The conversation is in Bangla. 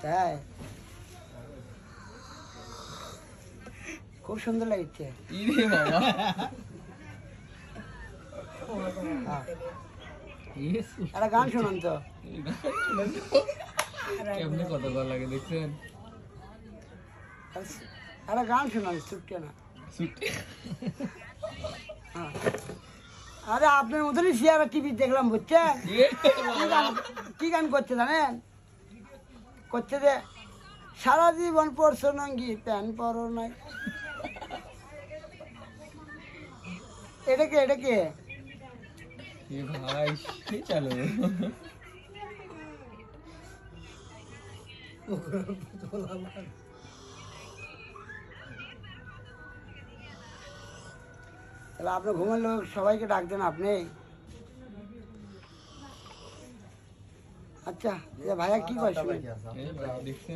তাই খুব সুন্দর লাগছে। একটা গান শোনান তো। কেমনে কত ভালো লাগে দেখছেন? একটা গান শোনান, ছুটকে না। আরে আপনার মতনই সিয়ারা টিভি দেখলাম, বুঝছেন? কি গান করছে জানেন? করছে যে সারা জীবন পরছো নঙ্গি প্যান পরো নাই। এটা কে? এটা কে? ভাই চলো তাহলে আপনার ঘুমের লোক সবাইকে ডাক দেন আপনি। আচ্ছা ভাইয়া কি করছেন? দেখছেন